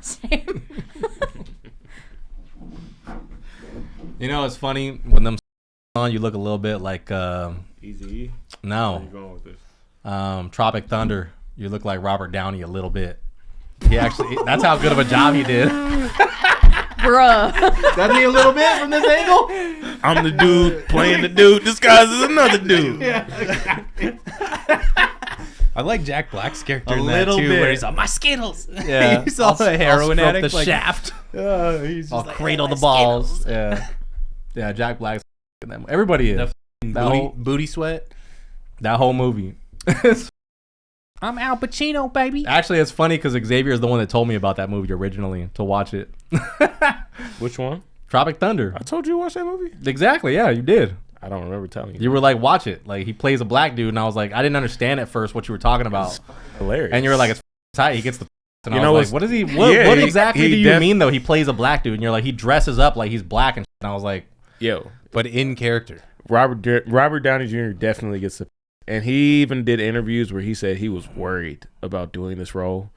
Same. You know, it's funny when them on, you look a little bit like Easy. No. Where you going with this? Tropic Thunder. You look like Robert Downey a little bit. He actually, that's how good of a job he did. Bruh. Doesn't he a little bit from this angle? I'm the dude playing the dude disguised as another dude. Yeah. I like Jack Black's character A in that little too, bit. where he's like, my Skittles. Yeah. He's also a heroin I'll stroke addict. the Like, shaft. He's I'll just cradle like, the balls. Yeah. Yeah, Jack Black's in them. Everybody is. Booty sweat. That whole movie. I'm Al Pacino, baby. Actually, it's funny because Xavier is the one that told me about that movie originally to watch it. Which one? Tropic Thunder. I told you to watch that movie. Exactly. Yeah, you did. I don't remember telling you. You were like, watch it. Like, he plays a black dude, and I was like, I didn't understand at first what you were talking about. It's hilarious. And you were like, it's tight. He gets the. And You I know was like, what is he? What exactly do you mean though? He plays a black dude, and you're like, he dresses up like he's black and. And I was like, yo, but in character. Robert Downey Jr. definitely gets the. And he even did interviews where he said he was worried about doing this role,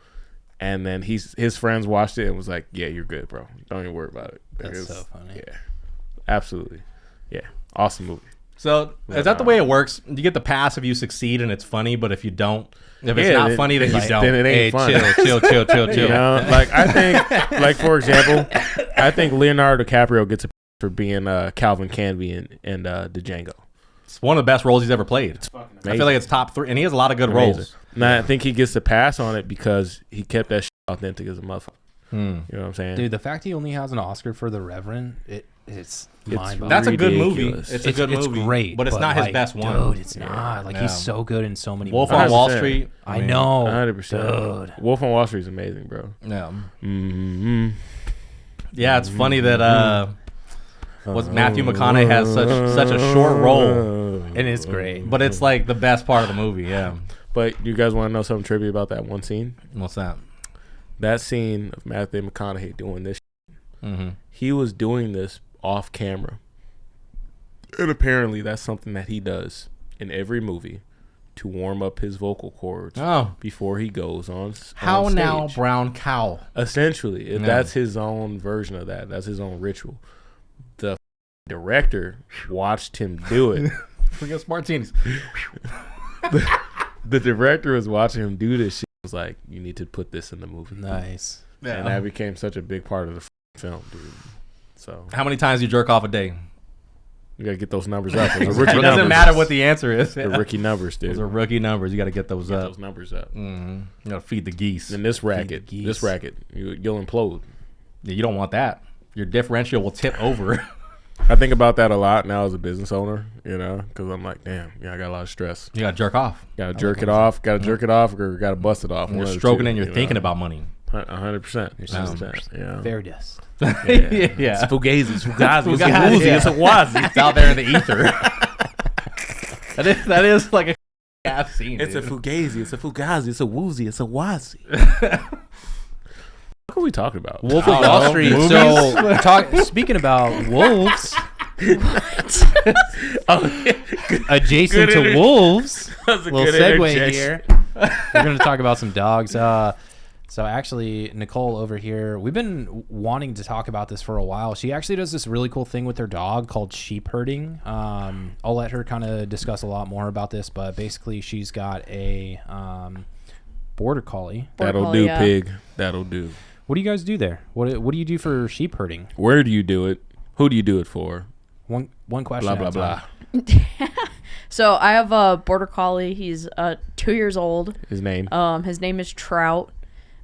and then his friends watched it and was like, "Yeah, you're good, bro. Don't even worry about it." That's so funny. Yeah, absolutely. Yeah, awesome movie. so is that the way it works? You get the pass if you succeed and it's funny, but if you don't, if it's not funny, then you don't. Then it ain't fun. Chill. You know, like I think, like for example, I think Leonardo DiCaprio gets a for being Calvin Canby in the Django. It's one of the best roles he's ever played. I feel like it's top 3, and he has a lot of good roles. And I think he gets the pass on it because he kept that shit authentic as a motherfucker. You know what I'm saying? Dude, the fact he only has an Oscar for The Reverend, it's mind-boggling. That's a good movie. Ridiculous. It's a good movie. It's great, but it's not his best one. Dude, it's not. Like, he's so good in so many Wolf movies. on Wall 100%. Street. I know. 100%. Dude. Wolf on Wall Street is amazing, bro. Yeah. Mm-hmm. Yeah, it's funny that Matthew McConaughey has such a short role, And it's great. but it's like the best part of the movie. Yeah. But you guys want to know something trivia about that one scene? What's that? That scene of Matthew McConaughey doing this, Mm-hmm. he was doing this off camera. And apparently that's something that he does in every movie to warm up his vocal cords before he goes on How stage. now, brown cow? Essentially, that's his own version of that. That's his own ritual. The director watched him do it. Forget martinis. The director was watching him do this shit. Was like, you need to put this in the movie. Nice. Yeah. And that became such a big part of the film, dude. So How many times do you jerk off a day? you gotta get those numbers up. Those are It rookie doesn't numbers. matter what the answer is. They're rookie numbers, dude. Those are rookie numbers. You got to get those Get up. those numbers up. Mm-hmm. You got to feed the geese. And this racket, geese. you'll implode. Yeah, you don't want that. Your differential will tip over. I think about that a lot now as a business owner, you know, because I'm like, damn, I got a lot of stress. You got to jerk off. Got to jerk it off. Got to jerk it off, or got to bust it off. When you're One of the stroking two, and you're you thinking know? about money. 100%. Yeah. Fair dust. Yeah. It's fugazi, it's fugazi, it's a Fugazi, woozy, yeah. it's a wazi. It's out there in the ether. that is like a half scene. It's a dude. fugazi, it's a fugazi, it's a woozy, it's a wazi. What are we talking about? Wolf of Wall Street. So, speaking about wolves, adjacent Good to wolves, That's a little good segue interjection. here. We're going to talk about some dogs. So actually, Nicole over here, we've been wanting to talk about this for a while. She actually does this really cool thing with her dog called sheep herding. I'll let her kind of discuss a lot more about this, but basically she's got a border collie. That'll do, pig. That'll do. What do you guys do there? What do you do for sheep herding? Where do you do it? Who do you do it for? One question. Blah, blah, at a time. blah. So I have a border collie. He's 2 years old. His name? His name is Trout.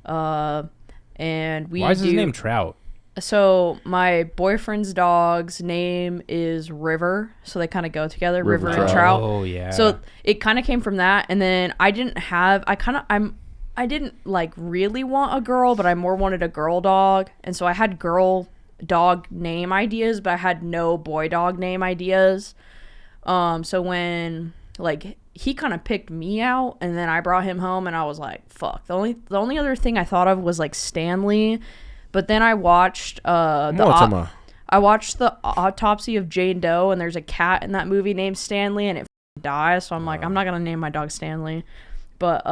And we Why is his name Trout? So my boyfriend's dog's name is River, so they kind of go together, River and Trout. Oh yeah. So it kind of came from that, and then I didn't like really want a girl, but I more wanted a girl dog, and so I had girl dog name ideas, but I had no boy dog name ideas. So when like he kind of picked me out, and then I brought him home, and I was like, fuck. The only other thing I thought of was like Stanley. But then I watched I watched the autopsy of Jane Doe, and there's a cat in that movie named Stanley, and it dies. So I'm like, I'm not gonna name my dog Stanley. But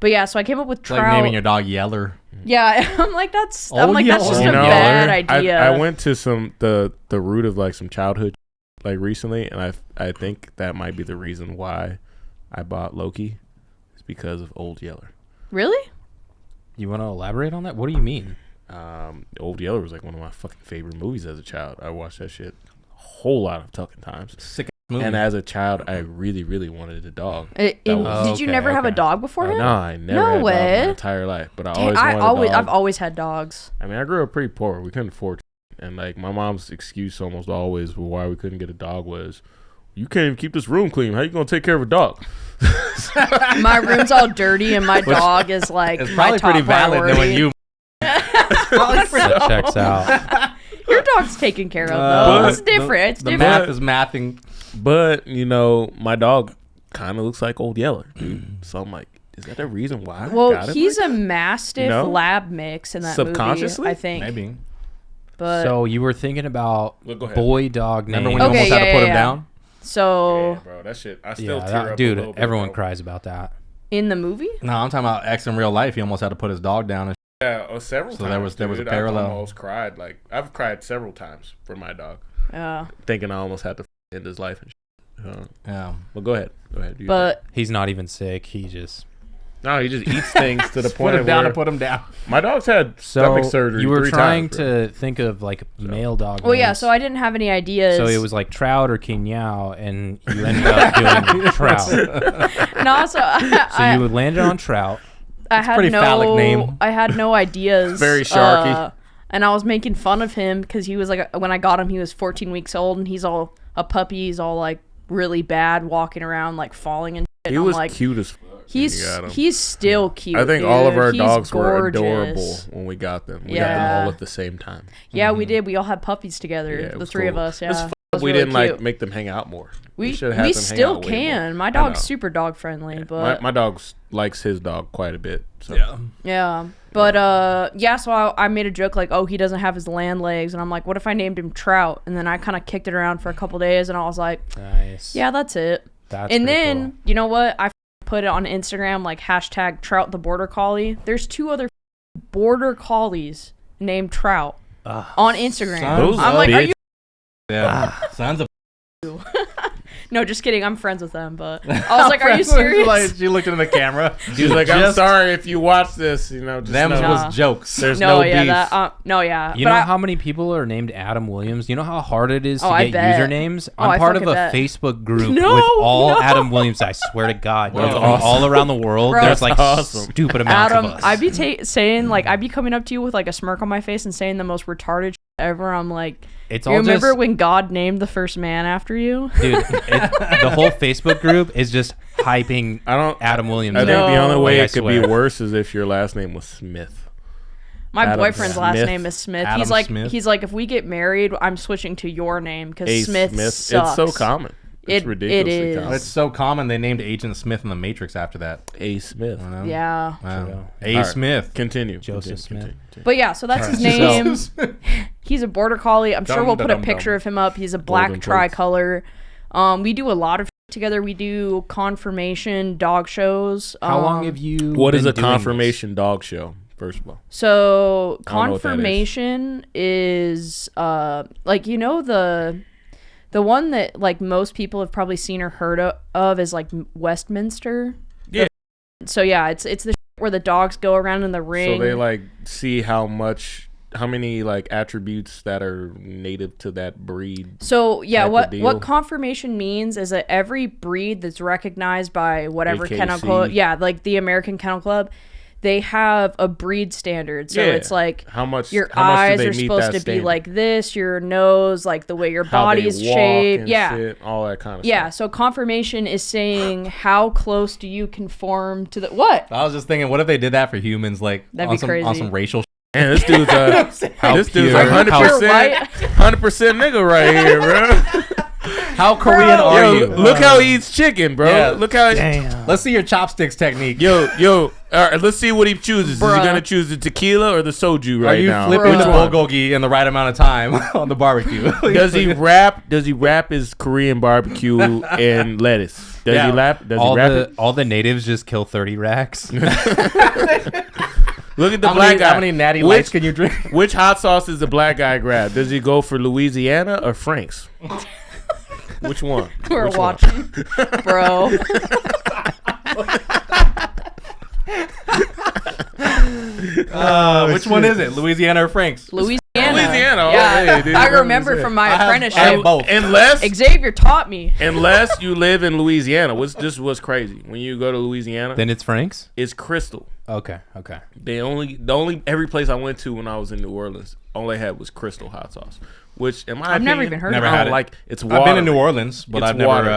yeah, so I came up with It's Trout. like naming your dog Yeller. Yeah, I'm like that's Old that's Yeller. just You a know, bad idea. I went to the root of like some childhood like recently, and I think that might be the reason why I bought Loki. It's because of Old Yeller. Really? You want to elaborate on that? What do you mean? Old Yeller was like one of my fucking favorite movies as a child. I watched that shit a whole lot of fucking times. Sick movie. And as a child, I really, really wanted a dog. Did you okay, never have a okay. dog before him? No, I never No had a dog way. my entire life. But I Dang, always wanted a dog. I've always had dogs. I mean, I grew up pretty poor. We couldn't afford it. And like my mom's excuse almost always for why we couldn't get a dog was, you can't even keep this room clean. How you gonna take care of a dog? My room's all dirty, and my dog is like It's my probably top pretty valid priority. knowing you. That checks out. Your dog's taken care of, But though. It's different. It's The different. math is mathing. But you know, my dog kind of looks like Old Yeller, dude. So I'm like, is that the reason why? I Well, got it he's like a mastiff You know? lab mix in that Subconsciously? movie, I think. Maybe. But So you were thinking about Well, go ahead. boy dog Remember names. when you Okay, almost had to yeah, put yeah, him yeah. down? so Yeah, bro, that shit. I still Yeah, tear that, up dude, a little bit, everyone bro. cries about that. in the movie, No, I'm talking about X in real life. He almost had to put his dog down. And Yeah, several So times. there was a dude. parallel. I've almost cried. Like I've cried several times for my dog, yeah. thinking I almost had to end his life and shit. yeah. Well, go ahead. Go ahead. Do your But He's not even sick. He just. thing. No, he just eats things to the Put point him of down where and put him down. my dog's had So stomach surgery. you were 3 trying times, bro. to think of like male dog. well, yeah. names. So I didn't have any ideas. So it was like Trout or King Yao, and you ended up doing Trout. So no. So you would land on Trout. I had pretty no. phallic name. I had no ideas. Very sharky. And I was making fun of him because he was like, when I got him, he was 14 weeks old, and he's all a puppy. He's all like really bad, walking around like falling and shit. He and was I'm like, cute as fuck. when you got him. he's still cute. I think all of dude. our He's dogs were gorgeous. adorable when we got them. We got them Yeah. all at the same time. Yeah, we did. We all had puppies together. Yeah, it the was 3 of cool. us. Yeah, It's It was We really didn't like cute. make them hang out more. We should have had them hang still out way more. can. My I dog's know. super dog friendly, but My dog likes his dog quite a bit. So. yeah. But yeah, so I made a joke like, oh, he doesn't have his land legs, and I'm like, what if I named him Trout? And then I kind of kicked it around for a couple days, and I was like, Nice. yeah, that's it. That's And pretty then cool. you know what? I put it on Instagram like hashtag Trout the Border Collie. There's 2 other border collies named Trout on Instagram. Sons I'm of like, are bitch. you? Yeah. Sons of. No, just kidding. I'm friends with them, but I was like, are you serious? Like, she looked into the camera. He's like, I'm Just- sorry if you watch this. You know, just Them know Nah. was jokes. there's no, no yeah, beef. that. No, yeah. You but know I- how many people are named Adam Williams? You know how hard it is to Oh, I get bet. usernames? Oh, I'm I part of fucking a bet. Facebook group No, with all no. Adam Williams. I swear to God, That's from awesome. all around the world. Bro. There's like That's awesome. stupid amounts Adam, of us. I'd be saying like I'd be coming up to you with like a smirk on my face and saying the most retarded shit ever. I'm like, It's you all remember just, when God named the first man after you? dude. The whole Facebook group is just hyping I don't. Adam Williams. I think No. the only way Like, I it could be swear. worse is if your last name was Smith. My Adam boyfriend's last Smith. name is Smith. Adam he's like, Smith. he's like, if we get married, I'm switching to your name because A Smith, Smith. sucks. It's so common. It's It ridiculously is. common. It's so common they named Agent Smith in the Matrix after that. A Smith. You know? Yeah, Wow. A. All right. Smith. Continue. Joseph Continue, Smith. continue. but yeah, so that's his name. He's a border collie. I'm sure Dum, we'll put a dum, picture dum. of him up. He's a black Golden plates. tricolor. We do a lot of together. We do confirmation dog shows. How long have you? What is been a doing confirmation dog show? First of all, So I don't know what that is. confirmation is like, you know, the one that like most people have probably seen or heard of is like Westminster. Yeah. So yeah, it's the where the dogs go around in the ring. so they like see how many like attributes that are native to that breed. So yeah, type of deal. what confirmation means is that every breed that's recognized by whatever kennel AKC. club, yeah, like the American Kennel Club, they have a breed standard. So Yeah. it's like How much? your how much do eyes they are meet supposed that to be standard? like this, your nose, like the way your How they body's walk shaped. and Yeah. shit, all that kind of Yeah, stuff. so confirmation is saying how close do you conform to the what? I was just thinking, what if they did that for humans, like That'd on be some crazy. racial? And this dude's this dude's pure- a how 100%, 100% nigga right here, bro. How Korean are Yo, you? look how he eats chicken, bro. Yeah. Look how. Damn. Let's see your chopsticks technique. Yo, all right, let's see what he chooses. Is he Bruh. gonna choose the tequila or the soju Are right you now? flipping Which the one? bulgogi in the right amount of time on the barbecue? Does he wrap? Does he wrap his Korean barbecue in lettuce? Does he wrap? Does he wrap it? all the natives just kill 30 racks. Look at the black guy. How many natty lights can you drink? Which hot sauce does the black guy grab? Does he go for Louisiana or Frank's? Which one? We're watching, bro. Which one is it? Louisiana or Frank's? Louisiana. Louisiana. Yeah, Okay, dude. I remember from my apprenticeship. I have both. Unless Xavier taught me. unless you live in Louisiana, this was crazy. When you go to Louisiana, Then it's Frank's. it's Crystal. Okay. The only every place I went to when I was in New Orleans, all they had was Crystal hot sauce. Which in my I've opinion, never even heard Never of I had don't it. like. It's I've been in New watery. Orleans, but It's I've never. watery.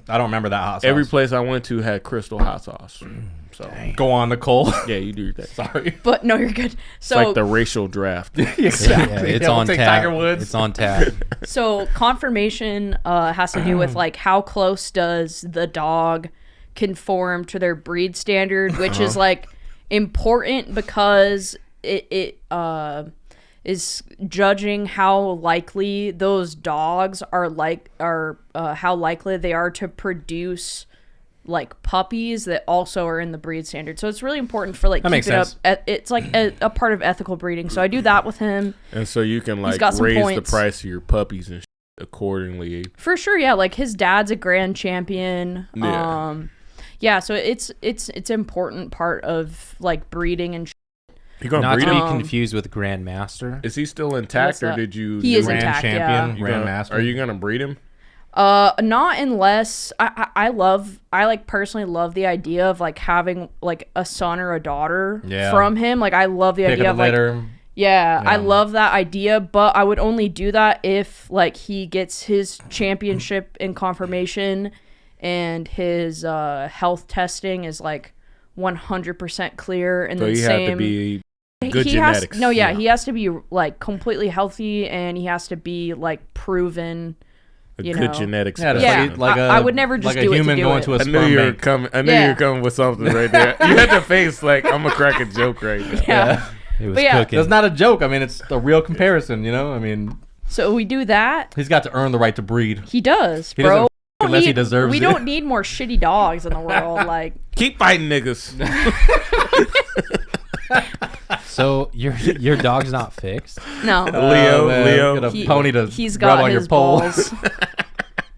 I don't remember that hot sauce. Every place I went to had Crystal hot sauce. So Go on, Nicole. yeah, you do your thing. Sorry. But no, you're good. It's So like the racial draft. Exactly. It's Yeah, we'll on take tap. Tiger Woods. It's on tap. So confirmation has to do with like how close does the dog conform to their breed standard, which is like important because it is judging how likely those dogs are how likely they are to produce like puppies that also are in the breed standard. So it's really important for like That makes keeping sense. up. It's like a part of ethical breeding. So I do that with him. And so you can like got some raise points. the price of your puppies and accordingly. For sure, yeah. Like his dad's a grand champion. Yeah. Yeah. So it's important part of like breeding and. You gonna Not breed to be him? confused with Grandmaster. Is he still What's intact or that? did you? He is Grand intact, champion, You Grand gonna- master. Are you gonna breed him? Not unless I like personally love the idea of like having like a son or a daughter Yeah. from him. Like I love the Pick idea of of the like litter? yeah, I Yeah. love that idea, but I would only do that if like he gets his championship in confirmation and his health testing is like 100% clear and So then you same have to be good he genetics. he has to be like completely healthy and he has to be like proven. a you good know. genetics. Yeah, Yeah, like I would never just like do a it to human do going it. to a I knew sperm you were bank. coming. I knew you Yeah. were coming with something right there. You had the face like I'm gonna crack a joke right now. Yeah. It was But yeah. cooking. That's not a joke. I mean, it's a real comparison. You know, I mean, So we do that. he's got to earn the right to breed. He does, He bro. doesn't We unless he need- deserves we it. don't need more shitty dogs in the world. Like, Keep fighting niggas. So your dog's not fixed. no, Leo. Get a He- pony to he's rub got on his your pole. balls.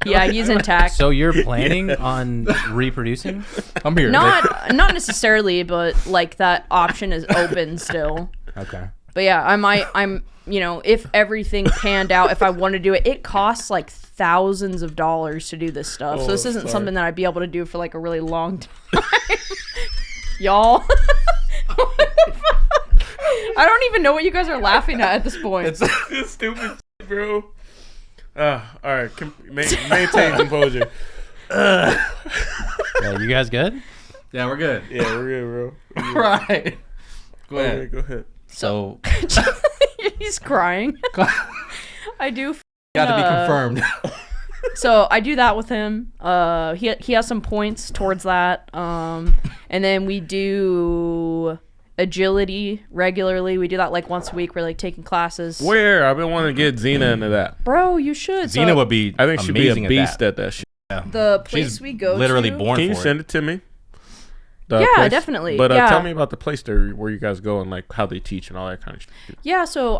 Yeah, he's intact. So you're planning on reproducing? I'm here. Not necessarily, but like that option is open still. Okay. But yeah, I'm if everything panned out, if I want to do it, it costs like thousands of dollars to do this stuff. So this isn't sorry. something that I'd be able to do for like a really long time. Y'all. What the fuck? I don't even know what you guys are laughing at this point. It's stupid, shit, bro. All right. Maintain composure. Yeah, you guys good? Yeah, we're good. Yeah, we're good, bro. All right. Go Okay, ahead. go ahead. So, He's crying. I do. got to be confirmed. So I do that with him. He has some points towards that. And then we do agility regularly. We do that like once a week. We're like taking classes. Where? I've been wanting to get Xena into that. Bro, you should. Xena would be I think she'd be a amazing beast at at that shit. that. The place She's we go literally to. born Can you for send it. it to me? Yeah, definitely. But Yeah. tell me about the place there where you guys go and like how they teach and all that kind of shit. Yeah, so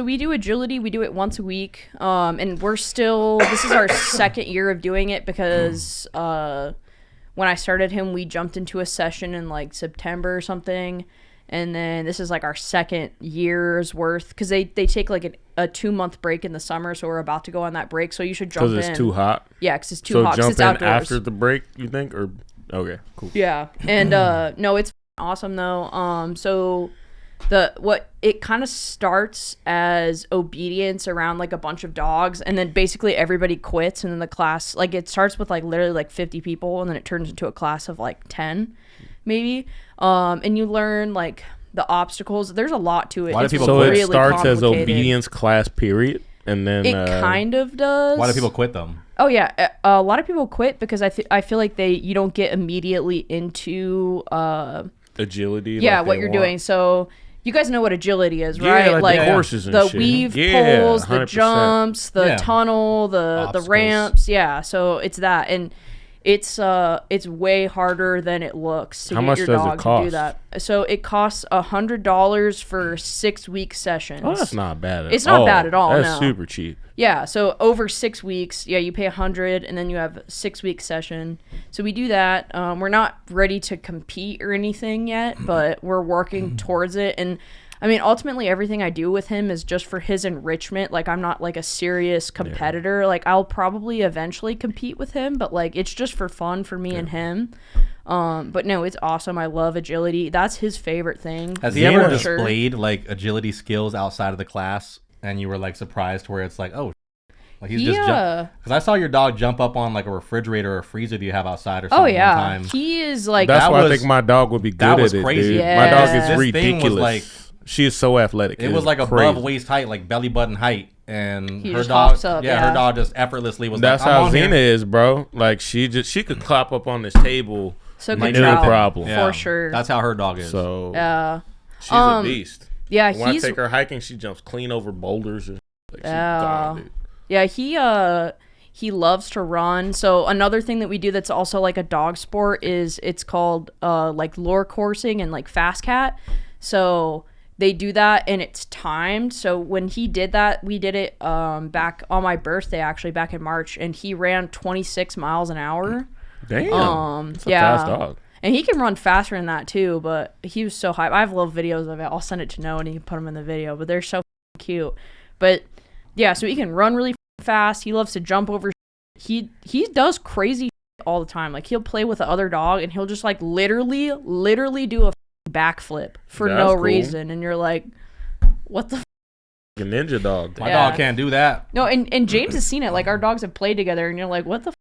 we do agility. We do it once a week, and we're still. This is our second year of doing it because when I started him, we jumped into a session in like September or something, and then this is like our second year's worth because they take like a 2-month break in the summer, so we're about to go on that break. So you should jump in. Because it's too hot. Yeah, because it's too So hot. 'Cause jump it's in outdoors. after the break, you think? Or okay, cool. Yeah, and no, it's awesome though. So what it kind of starts as obedience around like a bunch of dogs, and then basically everybody quits, and then the class like it starts with like literally like 50 people, and then it turns into a class of like 10, maybe. And you learn like the obstacles. There's a lot to it. Why do It's people So quit? it starts as complicated. obedience class period, and then It kind of does. Why do people quit them? Oh yeah, a lot of people quit because I feel like you don't get immediately into agility. yeah like what they you're want. doing. So you guys know what agility is, Yeah, right? like the horses and the shit. weave Yeah, poles, the 100%. jumps, the Yeah. tunnel, the Obstacles. ramps. Yeah, so it's that, and It's way harder than it looks to How get much your does it dog to do cost? that. So it costs $100 for 6-week sessions. Oh, that's not bad at all. It's not bad at all, That's no. super cheap. Yeah, so over 6 weeks, you pay $100, and then you have 6-week session. So we do that. We're not ready to compete or anything yet, but we're working towards it. And I mean, ultimately, everything I do with him is just for his enrichment. Like, I'm not like a serious competitor. Like, I'll probably eventually compete with him, but like, it's just for fun for me and him. But no, it's awesome. I love agility. That's his favorite thing. Has he ever for sure. displayed like agility skills outside of the class, and you were like surprised to where it's like, oh, like he's just because I saw your dog jump up on like a refrigerator or a freezer that you have outside or something. Oh yeah, one time. he is like. That's why I was- think my dog would be good that was at it, crazy. dude. Yeah. My dog This is thing was, ridiculous. like- She is so athletic. It was like above crazy. waist height, like belly button height, and He her just dog, hops up, yeah. her dog just effortlessly was. That's like, I'm how on Xena here. is, bro. Like she could clop up on this table, So no good job. problem. Yeah, For sure. That's how her dog is. So She's a beast. Yeah, When I he's take her hiking, she jumps clean over boulders. And like, she's Yeah. gone, dude. yeah, he loves to run. So another thing that we do that's also like a dog sport is it's called like lure coursing and like fast cat. So they do that and it's timed. So when he did that, we did it back on my birthday, actually back in March, and he ran 26 miles an hour. Damn. That's a yeah. fast dog. And he can run faster than that too, but he was so hype. I have little videos of it. I'll send it to Noah and he can put them in the video, but they're so cute. But yeah, so he can run really fast. He loves to jump over. He does crazy all the time. Like he'll play with the other dog and he'll just like literally do a backflip for That's no cool. reason. And you're like, what the A ninja dog. My Yeah. dog can't do that. No, and James has seen it. Like our dogs have played together and you're like, what the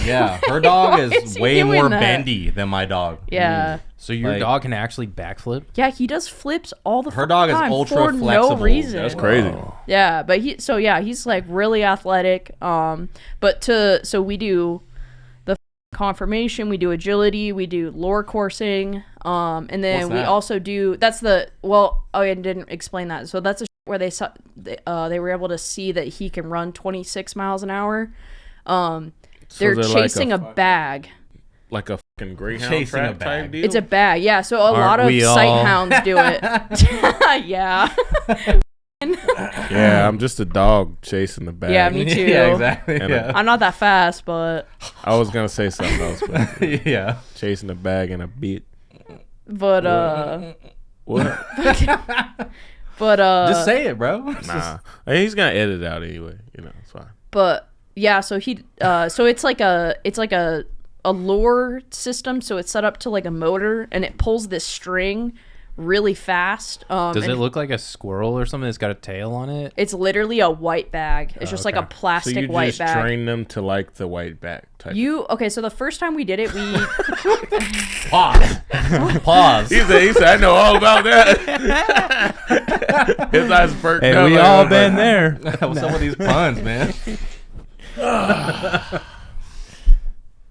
Yeah, her dog Why is is he way doing more that? bendy than my dog. Yeah. So your Like- dog can actually backflip? Yeah, he does flips all the Her dog is time ultra for no flexible. reason. That's crazy. Yeah, but he's like really athletic. So we do the conformation, we do agility, we do lure coursing, and then What's we that? also do I didn't explain that. So that's a where they were able to see that he can run 26 miles an hour. They're they're like chasing a a bag. Like a fucking greyhound Chasing a track bag. type deal. It's a bag, yeah. So a lot of we sight all? hounds do it. Yeah. Yeah, I'm just a dog chasing the bag. Yeah, me too. Yeah, exactly. And Yeah. I'm not that fast, but I was gonna say something else, but Yeah. chasing the bag and a beat. What? Just say it, bro. It's just- Nah, I mean, he's gonna edit it out anyway. You know, it's fine. But yeah, so it's like a lure system. So it's set up to like a motor, and it pulls this string really fast. Does and it look like a squirrel or something that's got a tail on it? It's literally a white bag. It's just like a Okay. plastic so you white just bag. train them to like the white bag type. Okay, so the first time we did it, we Pause. Pause. He said, I know all about that. His eyes perked up. we like, all I was been like, there. What's up with these puns, man?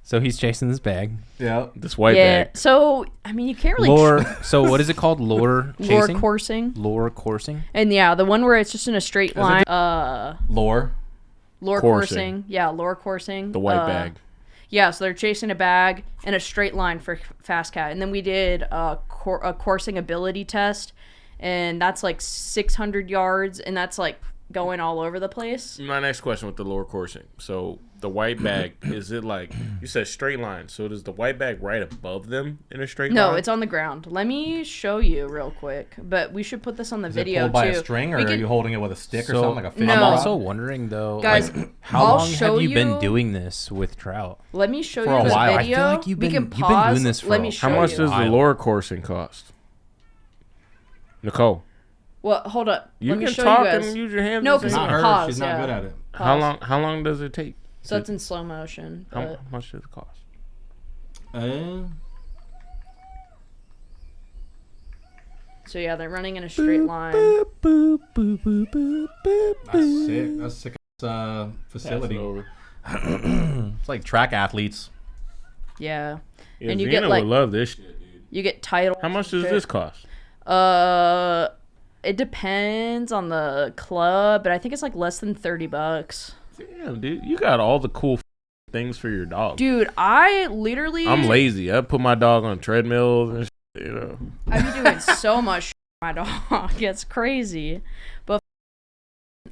So he's chasing this bag. Yeah. This white yeah. bag. So I mean, you can't really Lure. So what is it called? Lure lure chasing? coursing, Lure coursing. and yeah, the one where it's just in a straight line. Lore. Lure Coursing. coursing. Yeah, lure coursing. The white bag. Yeah, so they're chasing a bag in a straight line for fast cat, and then we did a coursing ability test, and that's like 600 yards, and that's like going all over the place. My next question with the lower coursing. So the white bag, is it like, you said straight line, so does the white bag right above them in a straight line? No, it's on the ground. Let me show you real quick, but we should put this on the Is video it pulled by too. a string, or We are could- you holding it with a stick or So something like a fish No. I'm rod? also wondering though, Guys, like, how I'll long show have you been you- doing this with trout? Let me show For you a the while. I video. feel like you've we been- can you've been pause. doing this for Let a me while. show How much you. does the Wild. lower coursing cost? Nicole, Well, hold up. you Let me can show talk you guys. and use your hands. No, and 'cause say Not it her. it. pause, She's not yeah. good at it. Pause. How long does it take? So it's in slow motion. How But much does it cost? so yeah, they're running in a straight line. That's sick. That's sick. Facility. It's like track athletes. Yeah. Yeah, And you Xena get, like- would love this shit, dude. You get titles. How much and does shit. this cost? It depends on the club, but I think it's like less than $30. Damn, dude, you got all the cool things for your dog. Dude, I literally... I'm lazy. I put my dog on treadmills and shit, you know. I be doing so much with my dog. It's crazy. But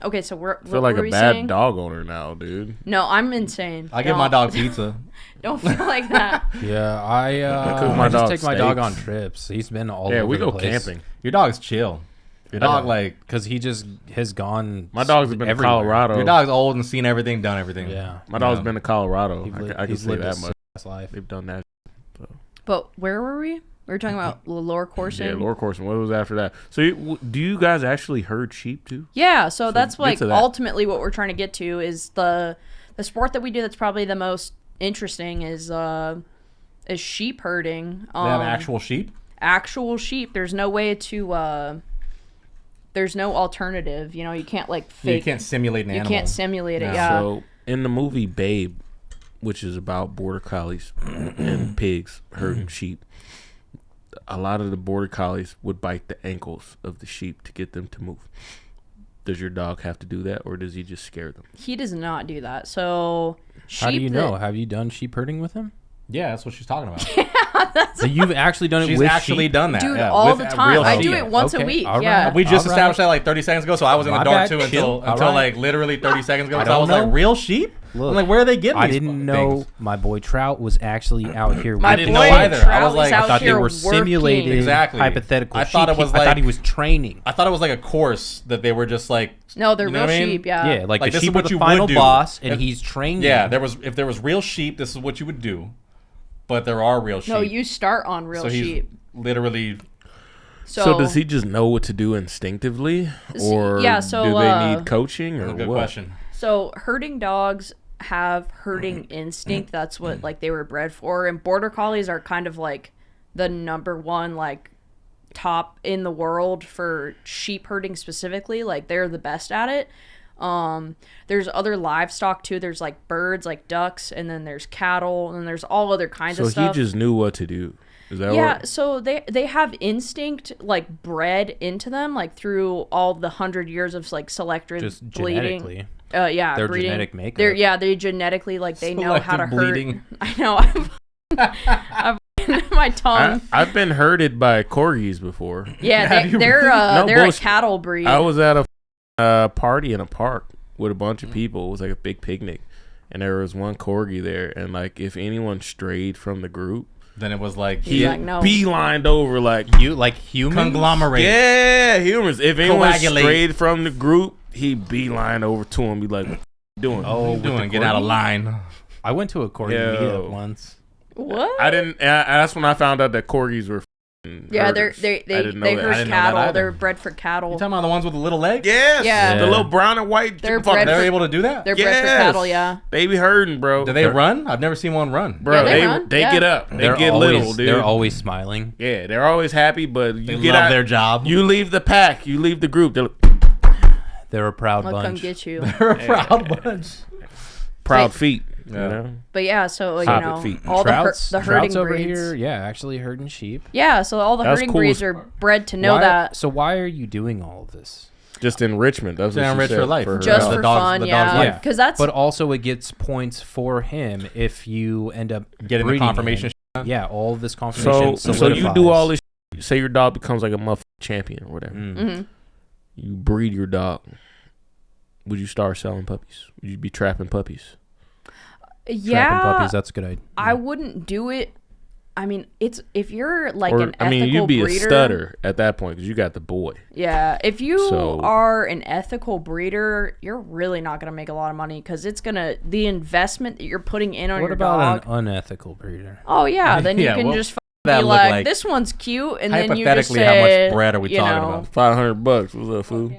okay, so I feel like a bad dog owner now, dude. No, I'm insane. I give my dog pizza. Don't feel like that. Yeah, I just take my dog on trips. He's been all over the place. Yeah, we go camping. Your dog's chill. Your dog, like... Because he just has gone... My dog's been everywhere. to Colorado. Your dog's old and seen everything, done everything. Yeah. My dog's been to Colorado. I can say say that much. Life. They've done that. So. But where were we? We were talking about lower coursing. Yeah, lower coursing. What was after that? So do you guys actually herd sheep too? Yeah, so that's like ultimately what we're trying to get to is the sport that we do that's probably the most interesting is sheep herding. They have actual sheep? Actual sheep. There's no way to there's no alternative. You know, you can't like fake. You can't simulate an animal. You can't simulate it, yeah. So in the movie Babe, which is about border collies and pigs herding sheep, a lot of the border collies would bite the ankles of the sheep to get them to move. Does your dog have to do that, or does he just scare them? He does not do that. So how do you know? Have you done sheep herding with him? Yeah, that's what she's talking about. So you've actually done it She's with actually sheep? done that. Dude, yeah, all with the time. I sheep. do it once a week. All yeah. right. We just established that like 30 seconds ago, so I was in the dark too until like literally 30 seconds ago. So I was like, real sheep? Look, I'm like, where are they getting these I didn't know things? my boy Trout was actually out here. I didn't know either. I was like, I thought they were simulating hypothetical I thought it was like, I thought he was training. I thought it was like a course that they were just like. No, they're real sheep. Yeah. Yeah, like the sheep were the final boss, and he's training. Yeah, if there was real sheep, this is what you would do. But there are real sheep. No, you start on real sheep. Literally. So does he just know what to do instinctively, or do they need coaching, or good what? Question. So herding dogs have herding instinct. That's what like they were bred for, and border collies are kind of like the number one like top in the world for sheep herding specifically. Like they're the best at it. There's other livestock too. There's like birds, like ducks, and then there's cattle, and there's all other kinds of stuff. So he just knew what to do. Is that what? So they have instinct like bred into them, like through all the 100 years of like selected just bleeding. Genetically. Yeah, their breeding. Genetic makeup. They genetically like they know how to bleeding. herd. I know. I've my tongue. I've been herded by corgis before. Yeah, they're a cattle breed. I was at a party in a park with a bunch of people. It was like a big picnic, and there was one corgi there, and like if anyone strayed from the group, then it was like he no. beelined over like humans, conglomerate. Yeah, humans. If anyone strayed from the group, he beelined over to him. Be like, "What you doing? Oh, doing? Get out of line." I went to a corgi meetup once. What? I didn't. That's when I found out that corgis were. Yeah, they herd cattle. They're bred for cattle. You talking about the ones with the little legs? Yes. Yeah. The little brown and white. They're able to do that? They're bred for cattle, yeah. They be herding, bro. Do they run? I've never seen one run. Bro, yeah, they get up. They get little, dude. They're always smiling. Yeah, they're always happy, but they love their job. You leave the pack. You leave the group. They're a proud bunch. I'll come get you. They're a proud bunch. Proud feet. Yeah. You know? But yeah, so you know, feet. all the herding over breeds here, yeah, actually herding sheep. Yeah, so all the herding breeds are bred to know that. So why are you doing all of this? Just enrichment. That's what enrich for life. Just for fun, yeah. Because that's. But also, it gets points for him if you end up getting the confirmation. Yeah, all of this confirmation. So you do all this. Say your dog becomes like a muff champion or whatever. Mm-hmm. You breed your dog. Would you start selling puppies? Would you be trapping puppies? Yeah, trapping puppies. That's a good idea. I wouldn't do it. I mean, it's if you're like an ethical breeder. You'd be a stutter at that point because you got the boy. Yeah, if you are an ethical breeder, you're really not gonna make a lot of money because it's gonna the investment that you're putting in on your dog. What about an unethical breeder? Oh yeah, then you can just be like, this one's cute, and then you just say, how much bread are we talking about? $500. What's up, fool?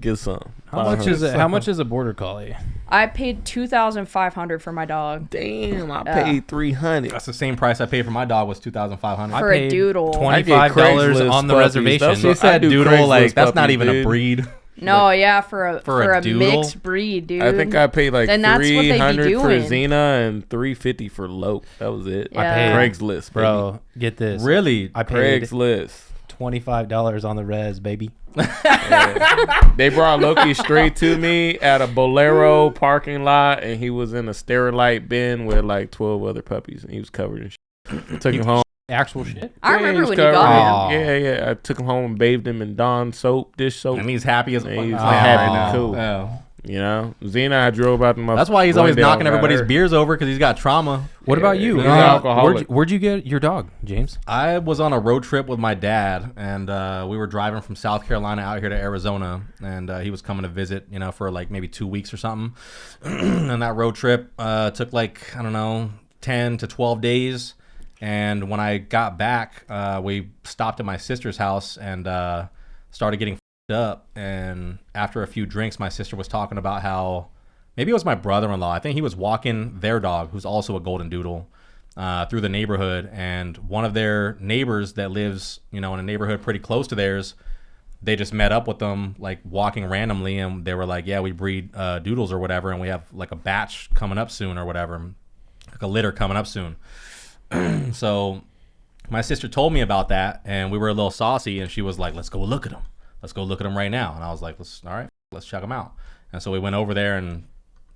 Get some. How much is it? How much is a border collie? I paid $2,500 for my dog. Damn, I paid $300. That's the same price I paid for my dog was $2,500 for a doodle. $25 on the reservation. She said doodle, like that's not even a breed. No, yeah, for a doodle? mixed breed, dude. I think I paid like $300 for Xena and $350 for Lope. That was it. Yeah. I paid Craigslist, bro. Get this. Really? I paid Craigslist. $25 on the res, baby. They brought Loki straight to me at a Bolero parking lot, and he was in a Sterilite bin with like 12 other puppies, and he was covered in shit. Took him home. Actual shit? I Yeah, remember he's when you covered. got him. Yeah. I took him home and bathed him in Dawn soap, dish soap. And he's happy as a And fucking he's clown happy right and now. cool. Oh. You know, Zena, I drove out to my. That's why he's always Glendale knocking and got everybody's her. beers over because he's got trauma. What about you? He's an alcoholic. Where'd you get your dog, James? I was on a road trip with my dad, and we were driving from South Carolina out here to Arizona, and he was coming to visit, for like maybe 2 weeks or something. And that road trip took like, I don't know, 10 to 12 days. And when I got back, we stopped at my sister's house and started getting up. And after a few drinks, my sister was talking about how maybe it was my brother-in-law. I think he was walking their dog, who's also a golden doodle, through the neighborhood. And one of their neighbors that lives, in a neighborhood pretty close to theirs, they just met up with them, like walking randomly. And they were like, yeah, we breed doodles or whatever. And we have like a batch coming up soon or whatever, like a litter coming up soon. So my sister told me about that, and we were a little saucy, and she was like, let's go look at them. Let's go look at them right now. And I was like, all right, let's check them out. And so we went over there and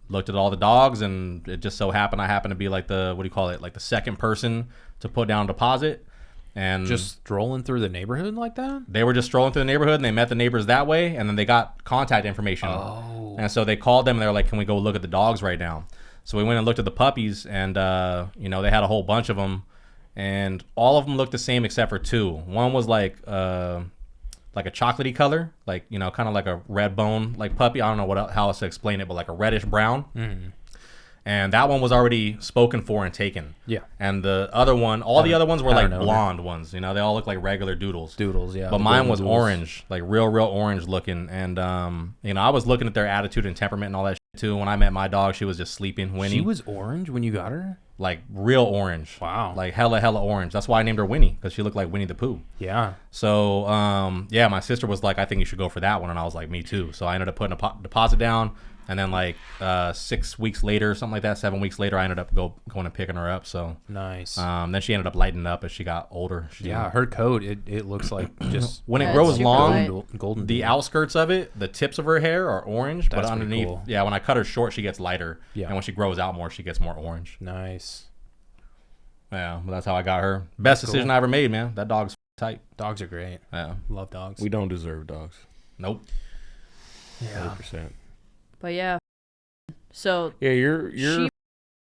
looked at all the dogs, and it just so happened I happened to be like like the second person to put down a deposit. And Just strolling through the neighborhood like that? they were just strolling through the neighborhood, and they met the neighbors that way, and then they got contact information. Oh. And so they called them, and they were like, can we go look at the dogs right now? So we went and looked at the puppies, and they had a whole bunch of them, and all of them looked the same except for two. One was like a chocolatey color, like kind of like a red bone like puppy. I don't know how else to explain it, but like a reddish brown. Mm-hmm. And that one was already spoken for and taken. Yeah. And the other one, the other ones were like blonde ones. They all look like regular doodles. Doodles, yeah. But mine was orange, like real orange looking. And I was looking at their attitude and temperament and all that shit too. When I met my dog, she was just sleeping, Winnie. She was orange when you got her? Like real orange. Wow. Like hella orange. That's why I named her Winnie, because she looked like Winnie the Pooh. Yeah. So my sister was like, I think you should go for that one, and I was like, me too. So I ended up putting a deposit down, and then like 6 weeks later, something like that, 7 weeks later, I ended up going and picking her up. So nice. Then she ended up lightening up as she got older. Her coat, it looks like just when it grows long, golden. the outskirts of it, the tips of her hair are orange, That's but underneath, cool. yeah, when I cut her short, she gets lighter. Yeah. And when she grows out more, she gets more orange. Nice. Yeah, but that's how I got her. Best decision I ever made, man. That dog's tight. Dogs are great. Yeah. Love dogs. We don't deserve dogs. Nope. Yeah. 100%. But yeah. So Yeah, you're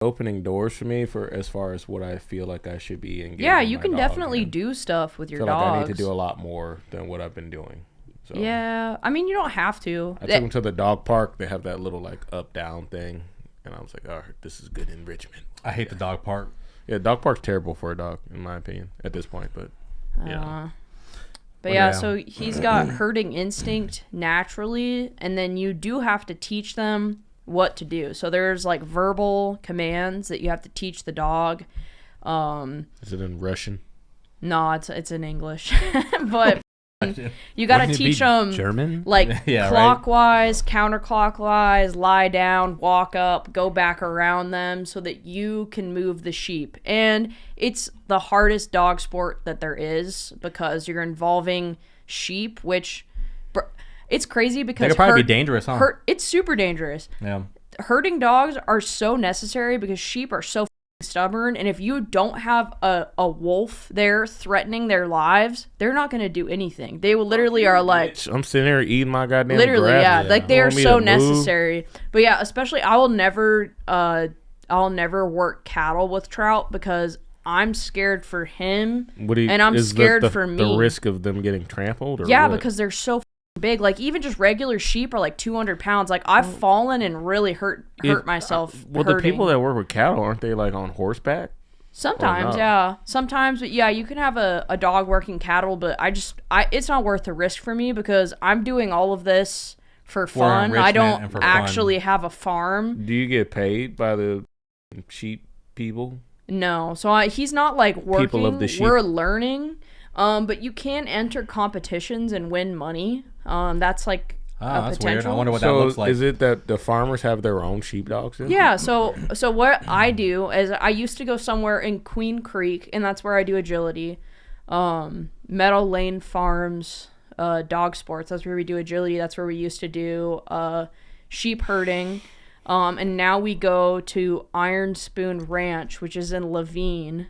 opening doors for me for as far as what I feel like I should be engaging. yeah, you my can dog definitely in. do stuff with I your feel dogs. like I need to do a lot more than what I've been doing. So Yeah, I mean you don't have to. I took him to the dog park. They have that little like up down thing, and I was like, "Oh, this is good enrichment." I hate the dog park. Yeah, dog park's terrible for a dog, in my opinion, at this point. But yeah, But yeah, so he's got herding instinct naturally, and then you do have to teach them what to do. So there's like verbal commands that you have to teach the dog. Is it in Russian? No, it's in English, but you got to teach them German, like Yeah, clockwise, counterclockwise, lie down, walk up, go back around them so that you can move the sheep. And it's the hardest dog sport that there is because you're involving sheep, which it's crazy because They could probably be dangerous, huh? It's super dangerous. Yeah. Herding dogs are so necessary because sheep are so stubborn, and if you don't have a wolf there threatening their lives, they're not going to do anything. They will literally are like, I'm sitting there eating my goddamn literally grass. like they You are want me so to move? necessary. But yeah, especially I'll never work cattle with Trout because I'm scared for him and I'm scared for me. The risk of them getting trampled, or yeah, what? because they're so big. Like even just regular sheep are like 200 pounds. Like I've fallen and really hurt myself. Well, herding. the people that work with cattle, aren't they like on horseback? Sometimes, yeah. Sometimes, but yeah, you can have a dog working cattle, but it's not worth the risk for me because I'm doing all of this for fun. I don't actually have a farm. Do you get paid by the sheep people? No, so he's not like working. People of the sheep. We're learning, but you can enter competitions and win money. That's like a that's potential. weird. I wonder what that looks like. Is it that the farmers have their own sheepdogs? Yeah, so what I do is I used to go somewhere in Queen Creek, and that's where I do agility. Meadow Lane Farms, dog sports. That's where we do agility. That's where we used to do sheep herding. And now we go to Iron Spoon Ranch, which is in Levine.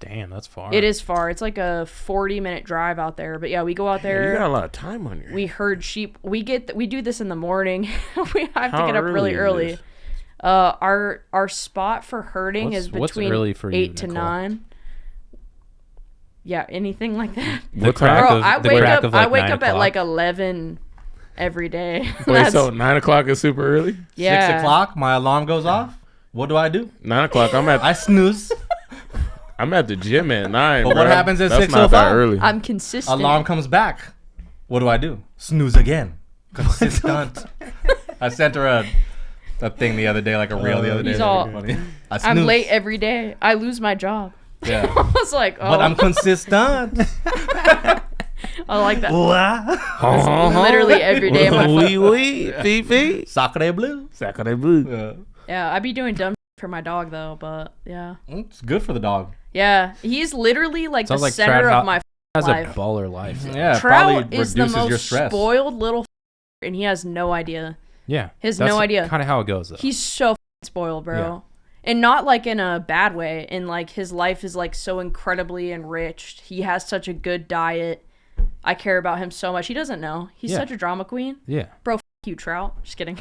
Damn, that's far. It is far. It's like a 40-minute drive out there. But yeah, we go out there. You got a lot of time on your. We herd sheep. We do this in the morning. We have to How get up really is early. this? Our spot for herding is What's between early for you, 8 to Nicole? 9. Yeah, anything like that. The What crack time? Bro, of, I the wake crack up. of like I wake 9 up at o'clock. like 11 every day. Wait, That's- so 9 o'clock is super early? yeah. 6 o'clock, my alarm goes off. What do I do? 9 o'clock. I'm I snooze. at the gym at 9. But bro. what happens at That's not 6:05? that early. I'm consistent. Alarm comes back. What do I do? Snooze again. Consistent. I sent her a thing the other day, like a reel the other day. He's that was all- funny. I I'm snooze. late every day. I lose my job. Yeah. I was like, oh, But I'm consistent. I like that. Uh-huh. Literally every day. My Wee wee, fee fee. Sacre bleu. Sacre bleu. Yeah. Yeah, I be doing dumb for my dog though, but yeah. It's good for the dog. Yeah, he's literally like Sounds the like center Trout of my has life. a baller life. Yeah, it Trout probably is the reduces your most stress. spoiled little and he has no idea. Yeah. He has no idea. Kind of how it goes though. He's so spoiled, bro. Yeah. And not like in a bad way. And like his life is like so incredibly enriched. He has such a good diet. I care about him so much. He doesn't know. He's Yeah. such a drama queen. Yeah. Bro, f you, Trout. Just kidding.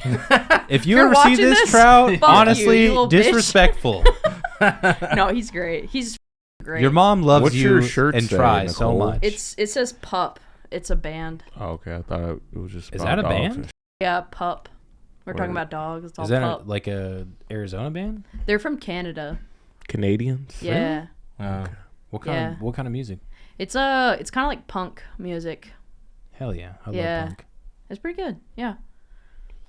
If you you're ever see watching this, this, Trout, fuck you, honestly, you little bitch. disrespectful. No, he's great. He's great. Your mom loves What's you your shirt and say, tries so Nicole? much. It says Pup. It's a band. Oh, okay. I thought it was just. Is about that a dogs band? and Yeah, Pup. We're talking Word. about dogs. It's all Is that Pup. like a Arizona band? They're from Canada. Canadians. Yeah. What kind Yeah. of what kind of music? It's kind of like punk music. Hell yeah. I Yeah. love punk. It's pretty good. Yeah.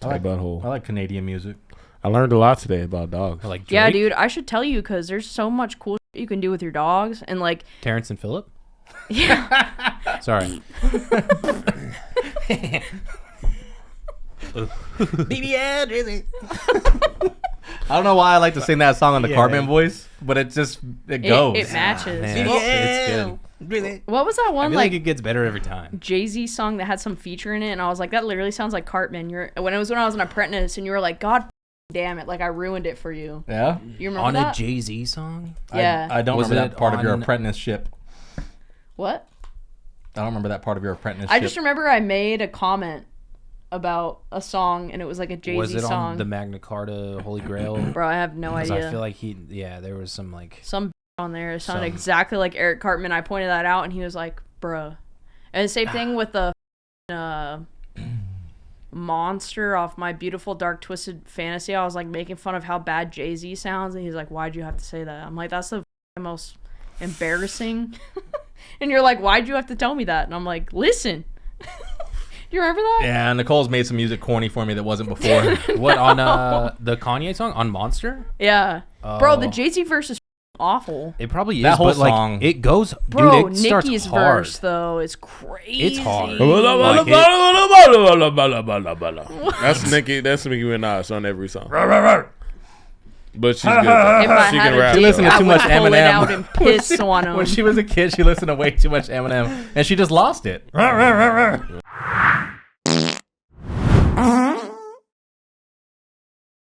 Tight butthole. I like Canadian music. I learned a lot today about dogs. I like Drake, Yeah, dude. I should tell you because there's so much cool shit you can do with your dogs and like Terrence and Phillip. yeah. Sorry. I don't know why I like to sing that song on the Cartman voice, but it goes. It matches. Man, Well, it's good. what was that I one feel like like it gets better every time. Jay-Z song that had some feature in it and I was like that literally sounds like Cartman. When I was an apprentice and you were like God damn it, like I ruined it for you. Yeah. You remember On that? a Jay-Z song? Yeah. I don't Was remember it that part of your on- apprenticeship. What? I don't remember that part of your apprenticeship. I just remember I made a comment about a song and it was like a Jay-Z Was it song. on the Magna Carta Holy Grail? Bro, I have no 'Cause idea. I feel like there was some like Some on there it sounded Some- exactly like Eric Cartman. I pointed that out and he was like, bruh. And the same thing with the monster off My Beautiful Dark Twisted Fantasy. I was like making fun of how bad Jay-Z sounds and he's like, why'd you have to say that? I'm like, that's the most embarrassing. And you're like, why'd you have to tell me that? And I'm like, listen. You remember that? Yeah, Nicole's made some music corny for me that wasn't before. what on the Kanye song on Monster? Yeah. Bro, the Oh. Jay-Z verse is awful. It probably is, That whole but like song- it goes, Bro, dude. It starts Nicki's hard. verse though is crazy. It's hard. That's Nicki. That's Nicki Minaj on every song. But she's good. If I She had can a rap. dick, listened to I too would much pull it Eminem. out and piss on him. When she was a kid, she listened to way too much Eminem, and she just lost it.